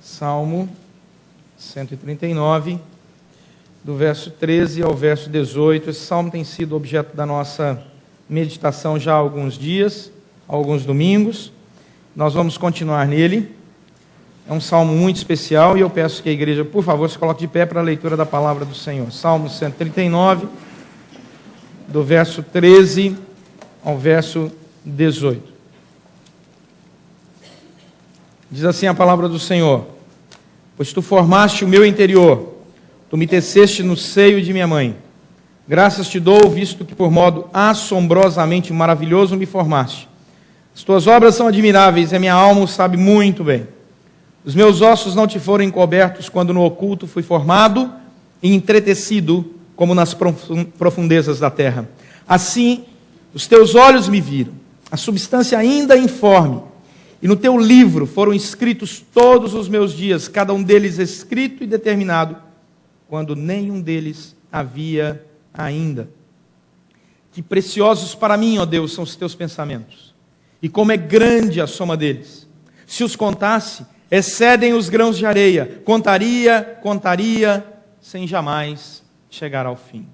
Salmo 139, do verso 13 ao verso 18. Esse salmo tem sido objeto da nossa meditação já há alguns dias, alguns domingos. Nós vamos continuar nele. É um salmo muito especial e eu peço que a igreja, por favor, se coloque de pé para a leitura da palavra do Senhor. Salmo 139, do verso 13 ao verso 18. Diz assim a palavra do Senhor: Pois tu formaste o meu interior, tu me teceste no seio de minha mãe. Graças te dou, visto que por modo assombrosamente maravilhoso me formaste. As tuas obras são admiráveis e a minha alma o sabe muito bem. Os meus ossos não te foram encobertos quando no oculto fui formado e entretecido como nas profundezas da terra. Assim, os teus olhos me viram, a substância ainda informe. E no teu livro foram escritos todos os meus dias, cada um deles escrito e determinado, quando nenhum deles havia ainda. Que preciosos para mim, ó Deus, são os teus pensamentos, e como é grande a soma deles. Se os contasse, excedem os grãos de areia. Contaria, sem jamais chegar ao fim.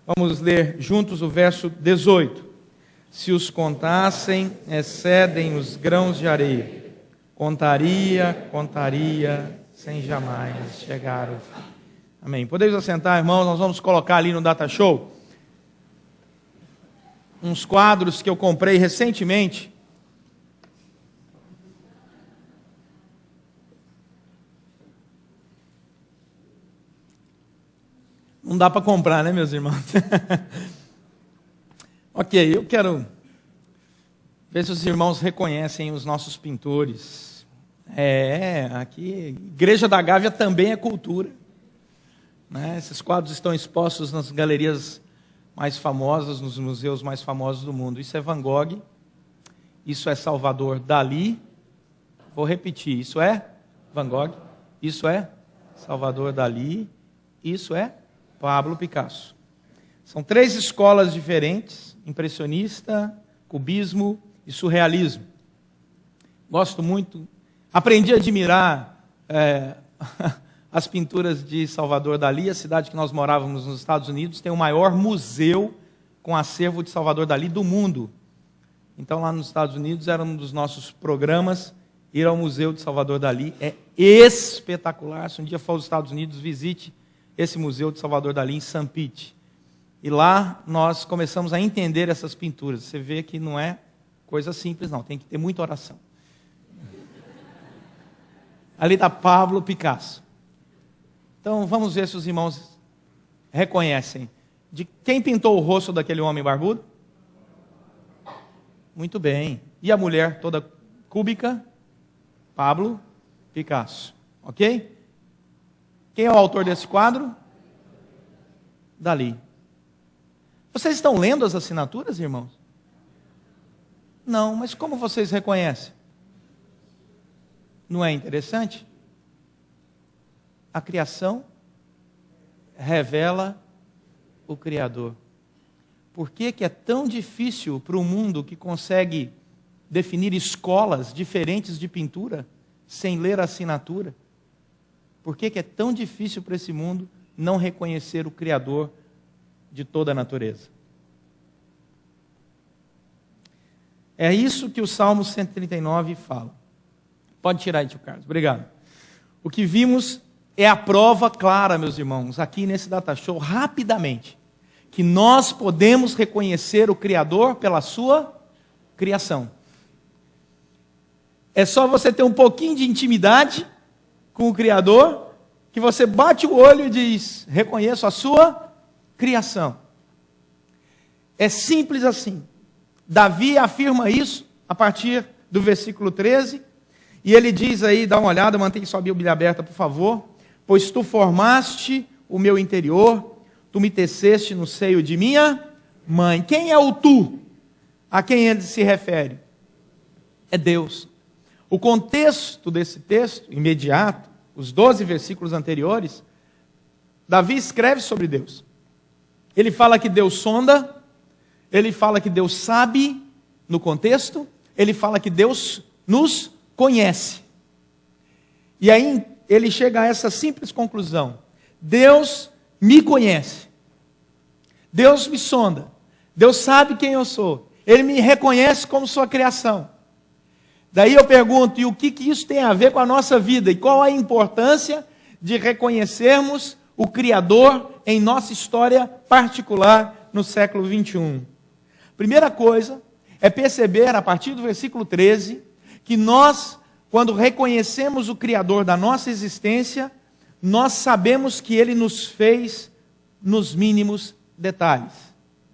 Vamos ler juntos o verso 18. Se os contassem, excedem os grãos de areia. Contaria, sem jamais chegar ao fim. Amém. Podemos assentar, irmãos? Nós vamos colocar ali no Data Show uns quadros que eu comprei recentemente. Não dá para comprar, né, meus irmãos? Ok, eu quero ver se os irmãos reconhecem os nossos pintores. Aqui, Igreja da Gávea também é cultura, né? Esses quadros estão expostos nas galerias mais famosas, nos museus mais famosos do mundo. Isso é Van Gogh, isso é Salvador Dalí. Vou repetir, isso é Van Gogh, isso é Salvador Dalí, isso é Pablo Picasso. São três escolas diferentes: impressionista, cubismo e surrealismo. Gosto muito, aprendi a admirar as pinturas de Salvador Dalí. A cidade que nós morávamos nos Estados Unidos tem o maior museu com acervo de Salvador Dalí do mundo. Então lá nos Estados Unidos era um dos nossos programas ir ao museu de Salvador Dalí. É espetacular. Se um dia for aos Estados Unidos, visite esse museu de Salvador Dalí em St. Pete. E lá nós começamos a entender essas pinturas. Você vê que não é coisa simples, não. Tem que ter muita oração. Ali está Pablo Picasso. Então vamos ver se os irmãos reconhecem. De quem pintou o rosto daquele homem barbudo? Muito bem. E a mulher toda cúbica? Pablo Picasso. Ok? Quem é o autor desse quadro? Dalí. Vocês estão lendo as assinaturas, irmãos? Não, mas como vocês reconhecem? Não é interessante? A criação revela o Criador. Por que é tão difícil para o mundo que consegue definir escolas diferentes de pintura sem ler a assinatura? Por que é tão difícil para esse mundo não reconhecer o Criador de toda a natureza? É isso que o Salmo 139 fala. Pode tirar aí, tio Carlos. Obrigado. O que vimos é a prova clara, meus irmãos, aqui nesse Data Show, rapidamente, que nós podemos reconhecer o Criador pela sua criação. É só você ter um pouquinho de intimidade com o Criador, que você bate o olho e diz: reconheço a sua criação. É simples assim. Davi afirma isso a partir do versículo 13, e ele diz aí, dá uma olhada, mantenha sua Bíblia aberta, por favor. Pois tu formaste o meu interior, tu me teceste no seio de minha mãe. Quem é o tu? A quem ele se refere? É Deus. O contexto desse texto, imediato, os 12 versículos anteriores, Davi escreve sobre Deus. Ele fala que Deus sonda, ele fala que Deus sabe, no contexto, ele fala que Deus nos conhece. E aí ele chega a essa simples conclusão: Deus me conhece, Deus me sonda, Deus sabe quem eu sou, Ele me reconhece como sua criação. Daí eu pergunto, e o que isso tem a ver com a nossa vida? E qual a importância de reconhecermos o Criador em nossa história particular no século 21? Primeira coisa é perceber, a partir do versículo 13, que nós, quando reconhecemos o Criador da nossa existência, nós sabemos que Ele nos fez nos mínimos detalhes.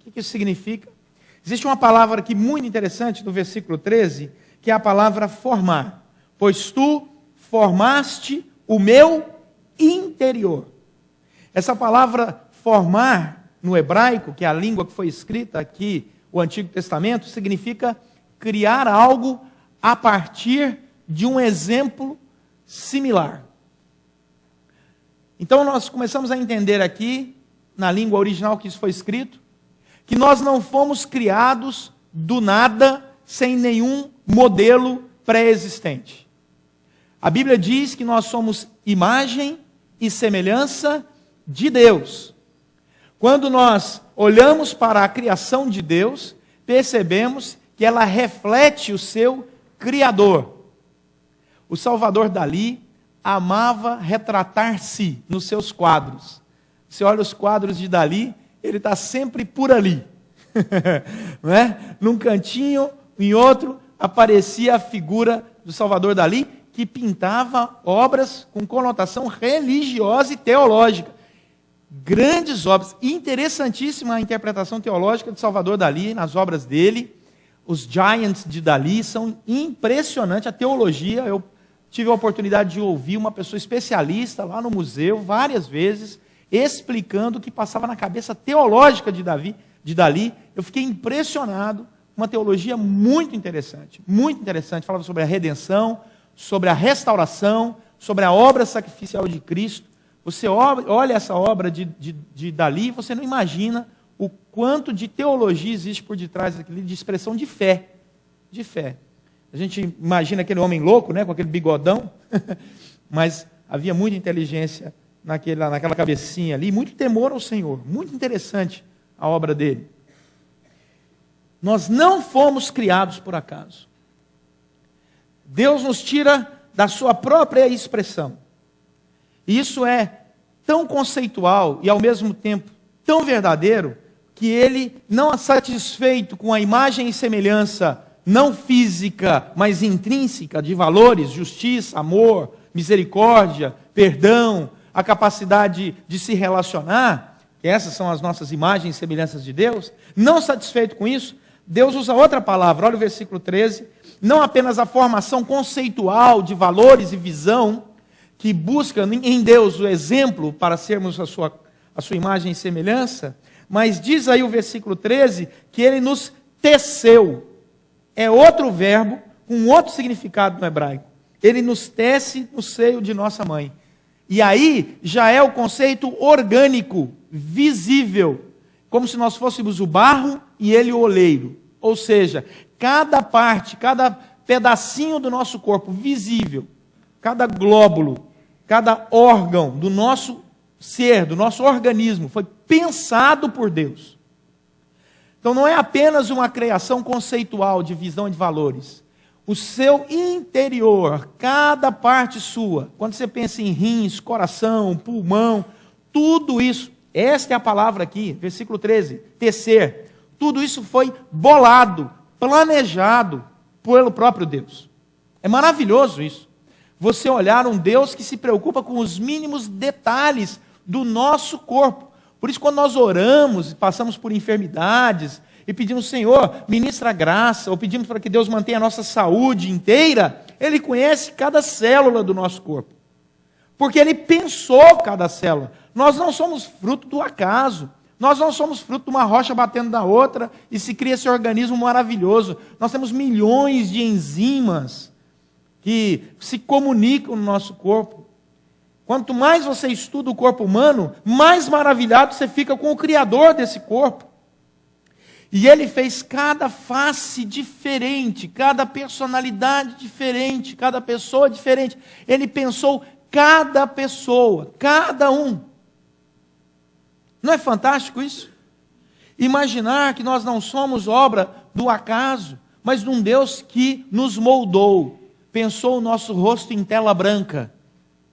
O que isso significa? Existe uma palavra aqui muito interessante no versículo 13, que é a palavra formar. Pois tu formaste o meu interior. Essa palavra formar, no hebraico, que é a língua que foi escrita aqui, o Antigo Testamento, significa criar algo a partir de um exemplo similar. Então nós começamos a entender aqui, na língua original que isso foi escrito, que nós não fomos criados do nada, sem nenhum modelo pré-existente. A Bíblia diz que nós somos imagem e semelhança de Deus. Quando nós olhamos para a criação de Deus, percebemos que ela reflete o seu Criador. O Salvador Dalí amava retratar-se nos seus quadros. Você olha os quadros de Dalí, ele está sempre por ali. Não é? Num cantinho, em outro, aparecia a figura do Salvador Dalí, que pintava obras com conotação religiosa e teológica. Grandes obras, interessantíssima a interpretação teológica de Salvador Dalí nas obras dele. Os Giants de Dalí são impressionantes, a teologia. Eu tive a oportunidade de ouvir uma pessoa especialista lá no museu, várias vezes, explicando o que passava na cabeça teológica de Dalí. Eu fiquei impressionado, uma teologia muito interessante, falava sobre a redenção, sobre a restauração, sobre a obra sacrificial de Cristo. Você olha essa obra de Dalí, você não imagina o quanto de teologia existe por detrás daquilo, de expressão de fé. De fé. A gente imagina aquele homem louco, né, com aquele bigodão, mas havia muita inteligência naquela cabecinha ali, muito temor ao Senhor. Muito interessante a obra dele. Nós não fomos criados por acaso. Deus nos tira da sua própria expressão. E isso é tão conceitual e ao mesmo tempo tão verdadeiro, que ele, não satisfeito com a imagem e semelhança não física, mas intrínseca de valores, justiça, amor, misericórdia, perdão, a capacidade de se relacionar, que essas são as nossas imagens e semelhanças de Deus, não satisfeito com isso, Deus usa outra palavra, olha o versículo 13, não apenas a formação conceitual de valores e visão, que busca em Deus o exemplo para sermos a sua imagem e semelhança, mas diz aí o versículo 13, que ele nos teceu. É outro verbo, com outro significado no hebraico. Ele nos tece no seio de nossa mãe. E aí já é o conceito orgânico, visível, como se nós fôssemos o barro e ele o oleiro. Ou seja, cada parte, cada pedacinho do nosso corpo visível, cada glóbulo, cada órgão do nosso ser, do nosso organismo, foi pensado por Deus. Então não é apenas uma criação conceitual de visão de valores. O seu interior, cada parte sua, quando você pensa em rins, coração, pulmão, tudo isso, esta é a palavra aqui, versículo 13, tecer. Tudo isso foi bolado, planejado pelo próprio Deus. É maravilhoso isso. Você olhar um Deus que se preocupa com os mínimos detalhes do nosso corpo. Por isso, quando nós oramos e passamos por enfermidades e pedimos, Senhor, ministra graça, ou pedimos para que Deus mantenha a nossa saúde inteira, Ele conhece cada célula do nosso corpo. Porque Ele pensou cada célula. Nós não somos fruto do acaso. Nós não somos fruto de uma rocha batendo na outra e se cria esse organismo maravilhoso. Nós temos milhões de enzimas que se comunicam no nosso corpo. Quanto mais você estuda o corpo humano, mais maravilhado você fica com o Criador desse corpo. E ele fez cada face diferente, cada personalidade diferente, cada pessoa diferente. Ele pensou cada pessoa, cada um. Não é fantástico isso? Imaginar que nós não somos obra do acaso, mas de um Deus que nos moldou, pensou o nosso rosto em tela branca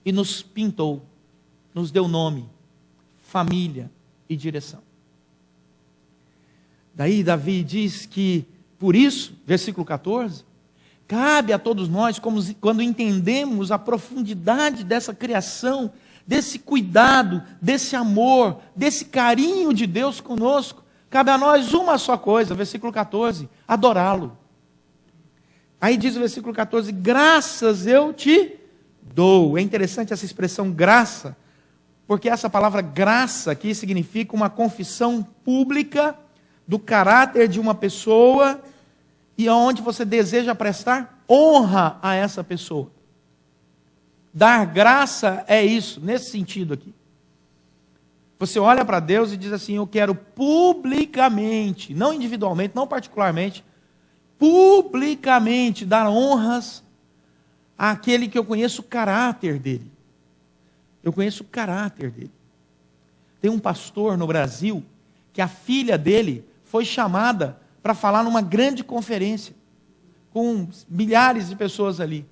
e nos pintou, nos deu nome, família e direção. Daí Davi diz que, por isso, versículo 14, cabe a todos nós, quando entendemos a profundidade dessa criação, desse cuidado, desse amor, desse carinho de Deus conosco, cabe a nós uma só coisa, versículo 14, adorá-lo. Aí diz o versículo 14, graças eu te dou. É interessante essa expressão graça, porque essa palavra graça aqui significa uma confissão pública do caráter de uma pessoa e aonde você deseja prestar honra a essa pessoa. Dar graça é isso, nesse sentido aqui. Você olha para Deus e diz assim, eu quero publicamente, não individualmente, não particularmente, publicamente dar honras àquele que eu conheço o caráter dele. Eu conheço o caráter dele. Tem um pastor no Brasil que a filha dele foi chamada para falar numa grande conferência, com milhares de pessoas ali.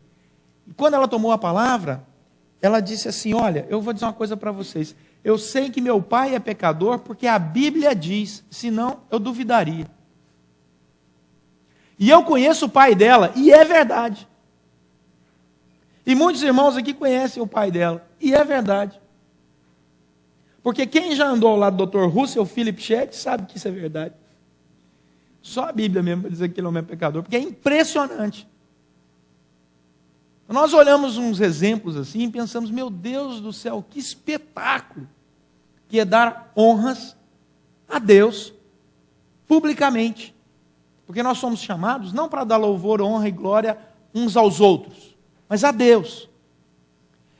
E quando ela tomou a palavra, ela disse assim, olha, eu vou dizer uma coisa para vocês, eu sei que meu pai é pecador porque a Bíblia diz, senão eu duvidaria. E eu conheço o pai dela, e é verdade. E muitos irmãos aqui conhecem o pai dela, e é verdade. Porque quem já andou ao lado do Dr. Russell Philip Shedd sabe que isso é verdade. Só a Bíblia mesmo para dizer que ele é um pecador, porque é impressionante. Nós olhamos uns exemplos assim e pensamos, meu Deus do céu, que espetáculo que é dar honras a Deus publicamente. Porque nós somos chamados não para dar louvor, honra e glória uns aos outros, mas a Deus.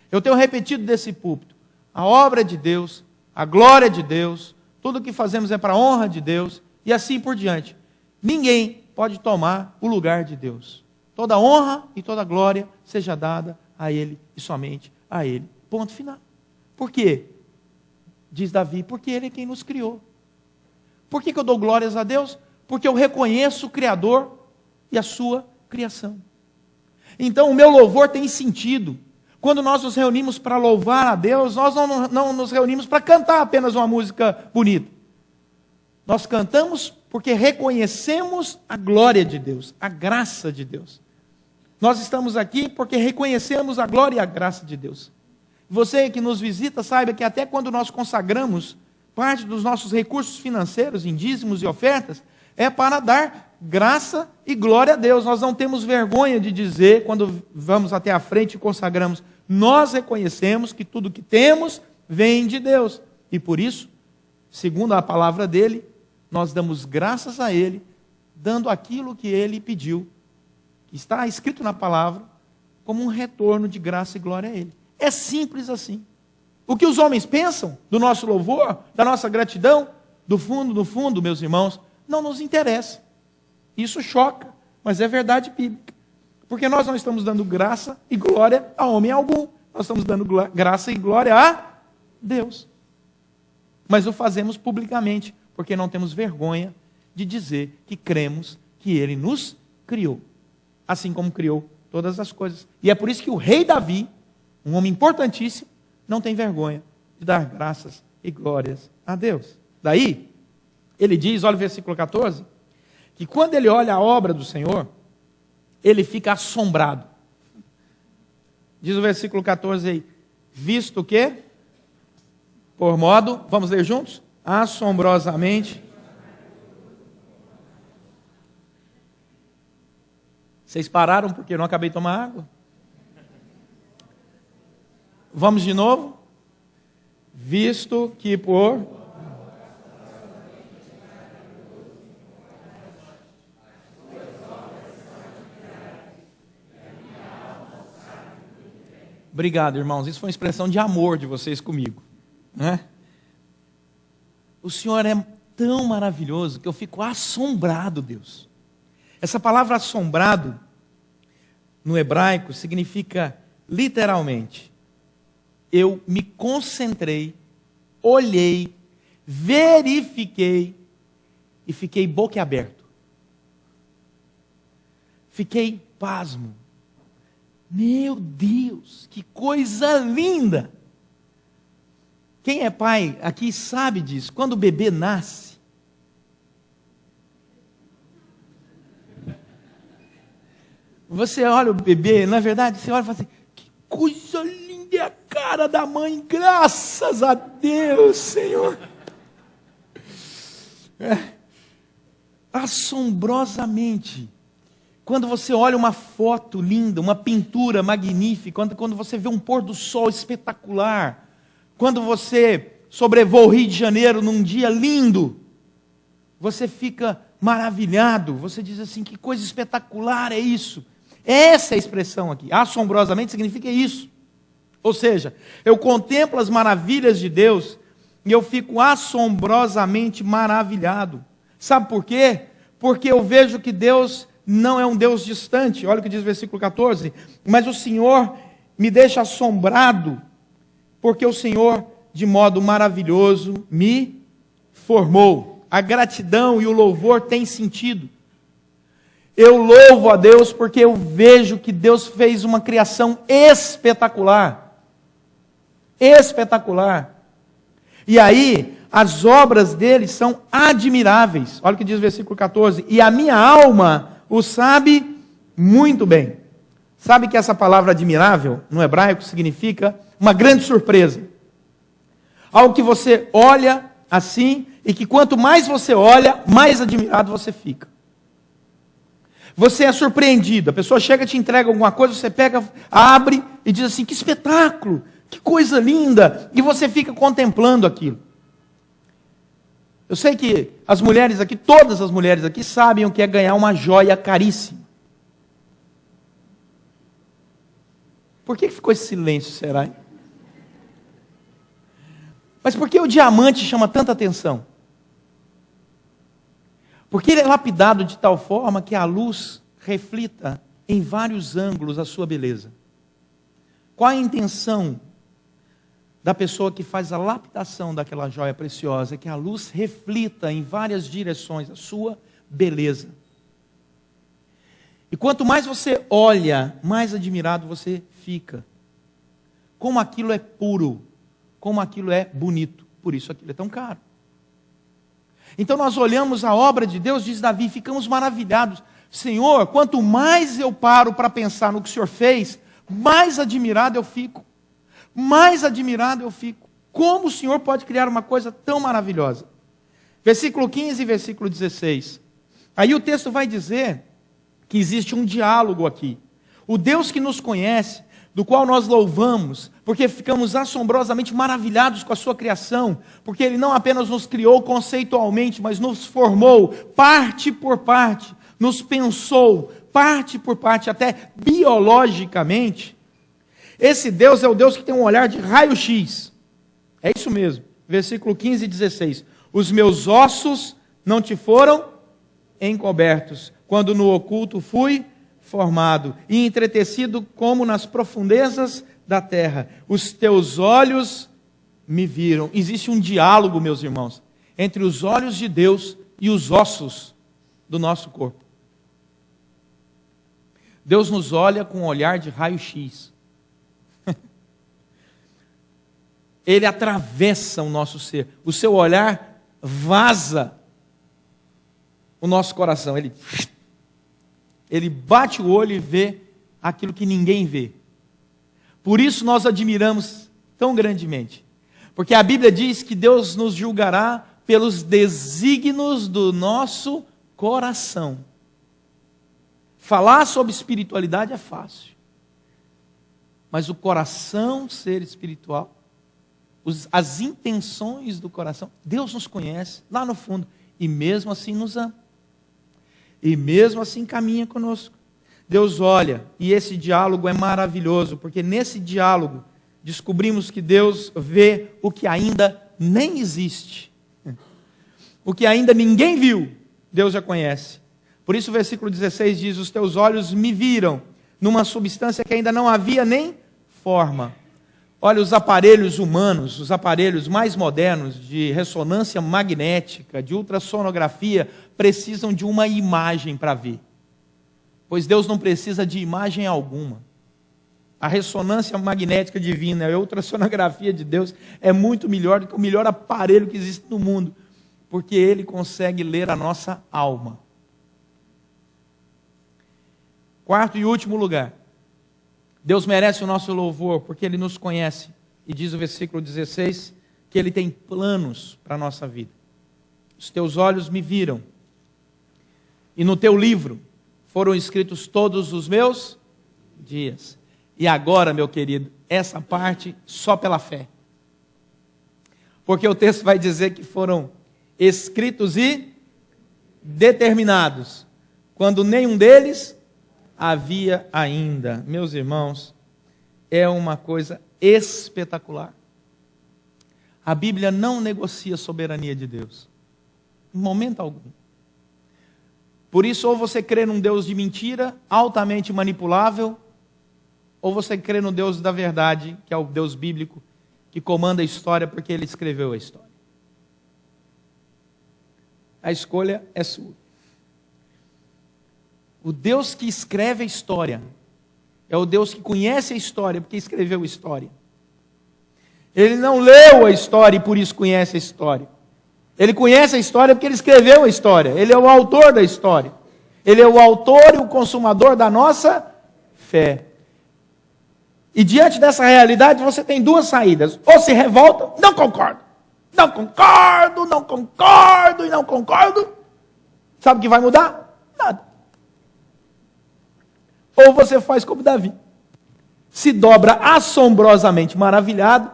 Eu tenho repetido desse púlpito, a obra de Deus, a glória de Deus, tudo o que fazemos é para a honra de Deus, e assim por diante. Ninguém pode tomar o lugar de Deus. Toda honra e toda glória seja dada a Ele e somente a Ele. Ponto final. Por quê? Diz Davi, porque Ele é quem nos criou. Por que eu dou glórias a Deus? Porque eu reconheço o Criador e a sua criação. Então o meu louvor tem sentido. Quando nós nos reunimos para louvar a Deus, nós não nos reunimos para cantar apenas uma música bonita. Nós cantamos porque reconhecemos a glória de Deus, a graça de Deus. Nós estamos aqui porque reconhecemos a glória e a graça de Deus. Você que nos visita, saiba que até quando nós consagramos parte dos nossos recursos financeiros em dízimos e ofertas, é para dar graça e glória a Deus. Nós não temos vergonha de dizer, quando vamos até a frente e consagramos, nós reconhecemos que tudo que temos vem de Deus. E por isso, segundo a palavra dele, nós damos graças a Ele, dando aquilo que Ele pediu, que está escrito na palavra, como um retorno de graça e glória a Ele. É simples assim. O que os homens pensam do nosso louvor, da nossa gratidão, do fundo, meus irmãos, não nos interessa. Isso choca, mas é verdade bíblica. Porque nós não estamos dando graça e glória a homem algum. Nós estamos dando graça e glória a Deus. Mas o fazemos publicamente, porque não temos vergonha de dizer que cremos que Ele nos criou, assim como criou todas as coisas. E é por isso que o rei Davi, um homem importantíssimo, não tem vergonha de dar graças e glórias a Deus. Daí, ele diz, olha o versículo 14, que quando ele olha a obra do Senhor, ele fica assombrado. Diz o versículo 14 aí, visto que, por modo, vamos ler juntos? Assombrosamente. Vocês pararam porque eu não acabei de tomar água? Vamos de novo? Visto que por... Obrigado, irmãos. Isso foi uma expressão de amor de vocês comigo, né? O Senhor é tão maravilhoso que eu fico assombrado, Deus. Essa palavra assombrado, no hebraico, significa literalmente: eu me concentrei, olhei, verifiquei e fiquei boquiaberto. Fiquei pasmo. Meu Deus, que coisa linda! Quem é pai aqui sabe disso. Quando o bebê nasce, você olha o bebê, na verdade, você olha e fala assim: que coisa linda é a cara da mãe, graças a Deus, Senhor. Assombrosamente. Quando você olha uma foto linda, uma pintura magnífica, quando você vê um pôr do sol espetacular, quando você sobrevoa o Rio de Janeiro num dia lindo, você fica maravilhado, você diz assim: que coisa espetacular é isso. Essa é a expressão aqui, assombrosamente significa isso. Ou seja, eu contemplo as maravilhas de Deus e eu fico assombrosamente maravilhado. Sabe por quê? Porque eu vejo que Deus não é um Deus distante. Olha o que diz o versículo 14: mas o Senhor me deixa assombrado, porque o Senhor, de modo maravilhoso, me formou. A gratidão e o louvor têm sentido. Eu louvo a Deus porque eu vejo que Deus fez uma criação espetacular. Espetacular. E aí, as obras dele são admiráveis. Olha o que diz o versículo 14: e a minha alma o sabe muito bem. Sabe que essa palavra admirável, no hebraico, significa uma grande surpresa. Algo que você olha assim, e que quanto mais você olha, mais admirado você fica. Você é surpreendido, a pessoa chega e te entrega alguma coisa, você pega, abre e diz assim: que espetáculo, que coisa linda, e você fica contemplando aquilo. Eu sei que as mulheres aqui, todas as mulheres aqui, sabem o que é ganhar uma joia caríssima. Por que ficou esse silêncio, será? Hein? Mas por que o diamante chama tanta atenção? Porque ele é lapidado de tal forma que a luz reflita em vários ângulos a sua beleza. Qual a intenção da pessoa que faz a lapidação daquela joia preciosa? É que a luz reflita em várias direções a sua beleza. E quanto mais você olha, mais admirado você fica. Como aquilo é puro, como aquilo é bonito, por isso aquilo é tão caro. Então nós olhamos a obra de Deus, diz Davi, e ficamos maravilhados. Senhor, quanto mais eu paro para pensar no que o Senhor fez, mais admirado eu fico. Mais admirado eu fico. Como o Senhor pode criar uma coisa tão maravilhosa? Versículo 15 e versículo 16. Aí o texto vai dizer que existe um diálogo aqui. O Deus que nos conhece, do qual nós louvamos, porque ficamos assombrosamente maravilhados com a sua criação, porque Ele não apenas nos criou conceitualmente, mas nos formou parte por parte, nos pensou parte por parte, até biologicamente. Esse Deus é o Deus que tem um olhar de raio-x. É isso mesmo. Versículo 15 e 16. Os meus ossos não te foram encobertos, quando no oculto fui formado e entretecido como nas profundezas da terra. Os teus olhos me viram. Existe um diálogo, meus irmãos, entre os olhos de Deus e os ossos do nosso corpo. Deus nos olha com um olhar de raio-x. Ele atravessa o nosso ser. O seu olhar vaza o nosso coração. Ele bate o olho e vê aquilo que ninguém vê. Por isso nós admiramos tão grandemente. Porque a Bíblia diz que Deus nos julgará pelos desígnios do nosso coração. Falar sobre espiritualidade é fácil. Mas o coração ser espiritual, as intenções do coração, Deus nos conhece lá no fundo e mesmo assim nos ama. E mesmo assim caminha conosco. Deus olha, e esse diálogo é maravilhoso, porque nesse diálogo descobrimos que Deus vê o que ainda nem existe. O que ainda ninguém viu, Deus já conhece. Por isso o versículo 16 diz: os teus olhos me viram numa substância que ainda não havia nem forma. Olha, os aparelhos humanos, os aparelhos mais modernos de ressonância magnética, de ultrassonografia, precisam de uma imagem para ver. Pois Deus não precisa de imagem alguma. A ressonância magnética divina, a ultrassonografia de Deus é muito melhor do que o melhor aparelho que existe no mundo, porque Ele consegue ler a nossa alma. Quarto e último lugar, Deus merece o nosso louvor, porque Ele nos conhece, e diz o versículo 16, que Ele tem planos para a nossa vida. Os teus olhos me viram, e no teu livro foram escritos todos os meus dias. E agora, meu querido, essa parte só pela fé. Porque o texto vai dizer que foram escritos e determinados, quando nenhum deles havia ainda. Meus irmãos, é uma coisa espetacular. A Bíblia não negocia a soberania de Deus, em momento algum. Por isso, ou você crê num Deus de mentira, altamente manipulável, ou você crê no Deus da verdade, que é o Deus bíblico, que comanda a história porque Ele escreveu a história. A escolha é sua. O Deus que escreve a história é o Deus que conhece a história porque escreveu a história. Ele não leu a história e por isso conhece a história. Ele conhece a história porque Ele escreveu a história. Ele é o autor da história. Ele é o autor e o consumador da nossa fé. E diante dessa realidade você tem duas saídas. Ou se revolta, não concordo. Não concordo, não concordo e não concordo. Sabe o que vai mudar? Nada. Ou você faz como Davi. Se dobra assombrosamente maravilhado,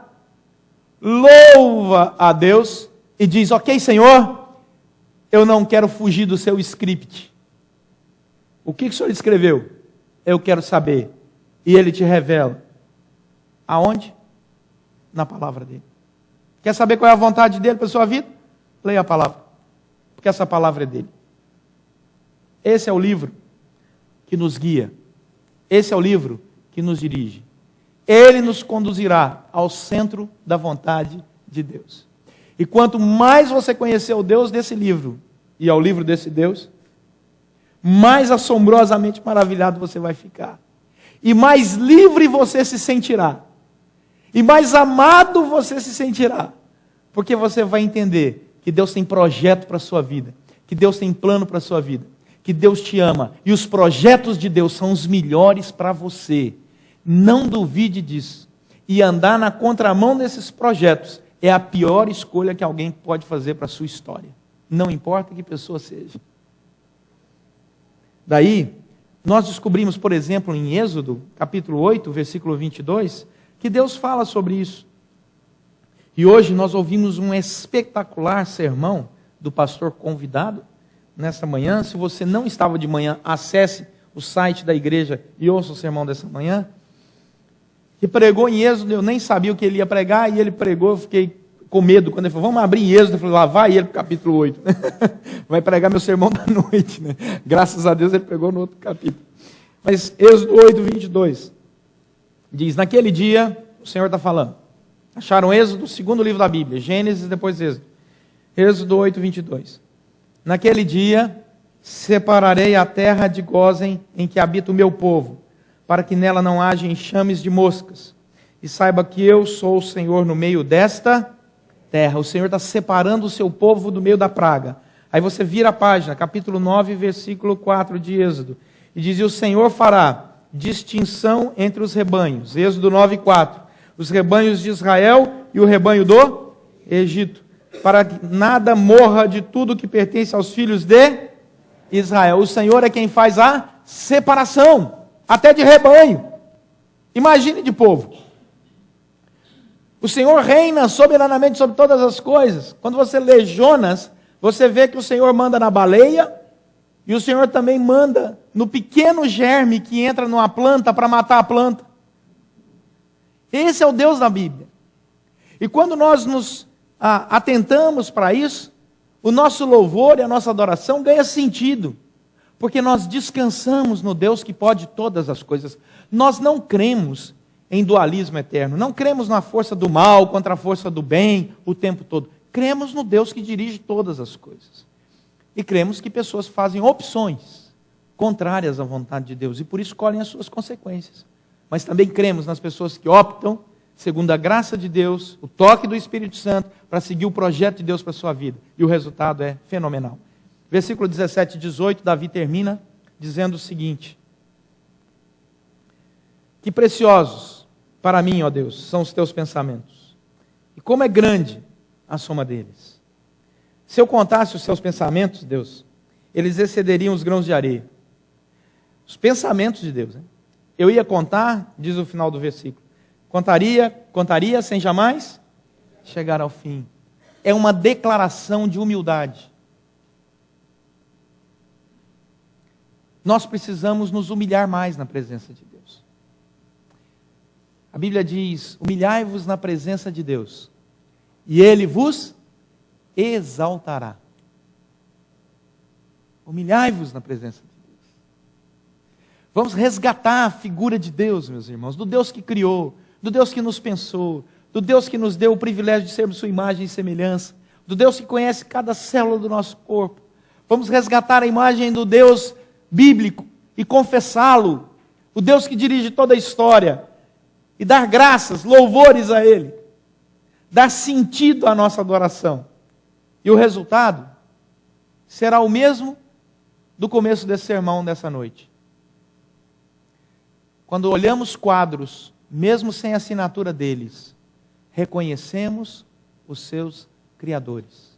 louva a Deus e diz: ok, Senhor, eu não quero fugir do seu script. O que o Senhor escreveu? Eu quero saber. E Ele te revela. Aonde? Na palavra dEle. Quer saber qual é a vontade dEle para a sua vida? Leia a palavra. Porque essa palavra é dEle. Esse é o livro que nos guia. Esse é o livro que nos dirige. Ele nos conduzirá ao centro da vontade de Deus. E quanto mais você conhecer o Deus desse livro, e ao livro desse Deus, mais assombrosamente maravilhado você vai ficar. E mais livre você se sentirá. E mais amado você se sentirá. Porque você vai entender que Deus tem projeto para a sua vida. Que Deus tem plano para a sua vida. Que Deus te ama. E os projetos de Deus são os melhores para você. Não duvide disso. E andar na contramão desses projetos é a pior escolha que alguém pode fazer para a sua história. Não importa que pessoa seja. Daí, nós descobrimos, por exemplo, em Êxodo, capítulo 8, versículo 22, que Deus fala sobre isso. E hoje nós ouvimos um espetacular sermão do pastor convidado, nesta manhã. Se você não estava de manhã, acesse o site da igreja e ouça o sermão dessa manhã. E pregou em Êxodo, eu nem sabia o que ele ia pregar, e ele pregou, eu fiquei com medo. Quando ele falou, vamos abrir em Êxodo, eu falei, lá vai ele para o capítulo 8. Vai pregar meu sermão da noite, né? Graças a Deus ele pregou no outro capítulo. Mas Êxodo 8, 22, diz, naquele dia, o Senhor está falando, acharam Êxodo, o segundo livro da Bíblia, Gênesis, depois Êxodo. Êxodo 8, 22. Naquele dia, separarei a terra de Gósen, em que habita o meu povo, para que nela não haja enxames de moscas. E saiba que eu sou o Senhor no meio desta terra. O Senhor está separando o seu povo do meio da praga. Aí você vira a página, capítulo 9, versículo 4 de Êxodo. E diz, e o Senhor fará distinção entre os rebanhos. Êxodo 9, 4. Os rebanhos de Israel e o rebanho do Egito. Para que nada morra de tudo que pertence aos filhos de Israel. O Senhor é quem faz a separação, até de rebanho. Imagine de povo. O Senhor reina soberanamente sobre todas as coisas. Quando você lê Jonas, você vê que o Senhor manda na baleia, e o Senhor também manda no pequeno germe que entra numa planta para matar a planta. Esse é o Deus da Bíblia. E quando nós nos atentamos para isso, O nosso louvor e a nossa adoração ganha sentido, porque nós descansamos no Deus que pode todas as coisas. Nós não cremos em dualismo eterno, não cremos na força do mal contra a força do bem o tempo todo. Cremos no Deus que dirige todas as coisas. E cremos que pessoas fazem opções contrárias à vontade de Deus e por isso colhem as suas consequências. Mas também cremos nas pessoas que optam, segundo a graça de Deus, o toque do Espírito Santo, para seguir o projeto de Deus para a sua vida. E o resultado é fenomenal. Versículo 17 e 18, Davi termina dizendo o seguinte: que preciosos para mim, ó Deus, são os teus pensamentos, e como é grande a soma deles. Se eu contasse os seus pensamentos, Deus, eles excederiam os grãos de areia. Os pensamentos de Deus, né? Eu ia contar, diz o final do versículo, contaria sem jamais chegar ao fim. É uma declaração de humildade. Nós precisamos nos humilhar mais na presença de Deus. A Bíblia diz: humilhai-vos na presença de Deus, e Ele vos exaltará. Humilhai-vos na presença de Deus. Vamos resgatar a figura de Deus, meus irmãos, do Deus que criou, do Deus que nos pensou, do Deus que nos deu o privilégio de sermos sua imagem e semelhança, do Deus que conhece cada célula do nosso corpo. Vamos resgatar a imagem do Deus bíblico e confessá-lo, o Deus que dirige toda a história, e dar graças, louvores a Ele, dar sentido à nossa adoração. E o resultado será o mesmo do começo desse sermão dessa noite. Quando olhamos quadros, mesmo sem assinatura deles, reconhecemos os seus criadores.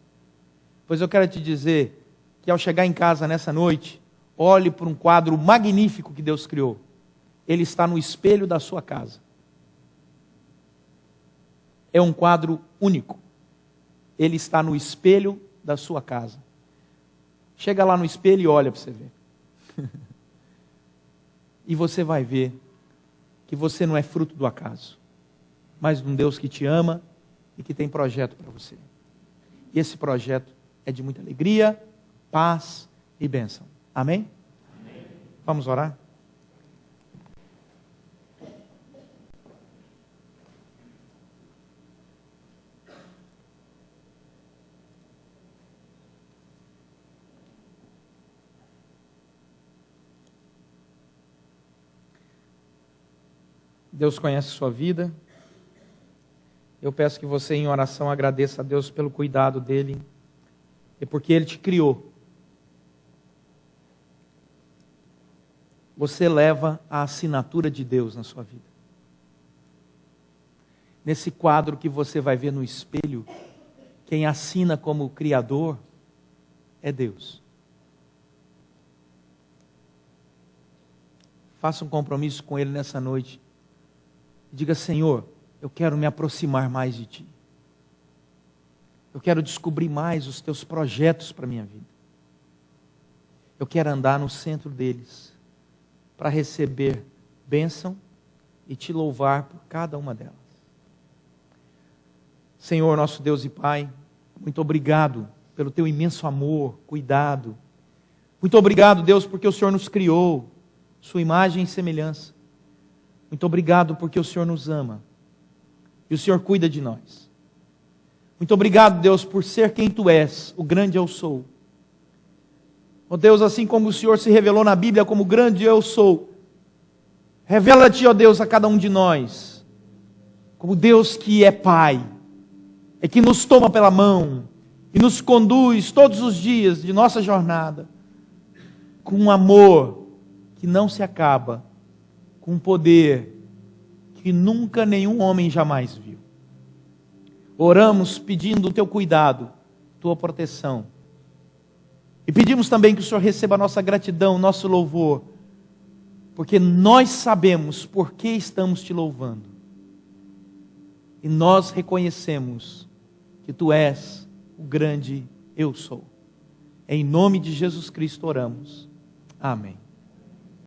Pois eu quero te dizer que ao chegar em casa nessa noite, olhe para um quadro magnífico que Deus criou. Ele está no espelho da sua casa. É um quadro único. Ele está no espelho da sua casa. Chega lá no espelho e olha para você ver. E você vai ver que você não é fruto do acaso, mas de um Deus que te ama e que tem projeto para você. E esse projeto é de muita alegria, paz e bênção. Amém? Amém. Vamos orar? Deus conhece a sua vida. Eu peço que você em oração agradeça a Deus pelo cuidado dEle e porque Ele te criou. Você leva a assinatura de Deus na sua vida. Nesse quadro que você vai ver no espelho, quem assina como Criador é Deus. Faça um compromisso com Ele nessa noite. Diga: Senhor, eu quero me aproximar mais de Ti. Eu quero descobrir mais os Teus projetos para a minha vida. Eu quero andar no centro deles, para receber bênção e Te louvar por cada uma delas. Senhor, nosso Deus e Pai, muito obrigado pelo Teu imenso amor, cuidado. Muito obrigado, Deus, porque o Senhor nos criou, Sua imagem e semelhança. Muito obrigado porque o Senhor nos ama e o Senhor cuida de nós. Muito obrigado, Deus, por ser quem Tu és, o grande eu sou. Ó Deus, assim como o Senhor se revelou na Bíblia como o grande eu sou, revela-te, ó Deus, a cada um de nós, como Deus que é Pai, é que nos toma pela mão e nos conduz todos os dias de nossa jornada, com um amor que não se acaba, com um poder que nunca nenhum homem jamais viu. Oramos pedindo o Teu cuidado, Tua proteção. E pedimos também que o Senhor receba a nossa gratidão, nosso louvor, porque nós sabemos por que estamos Te louvando. E nós reconhecemos que Tu és o grande eu sou. Em nome de Jesus Cristo oramos. Amém.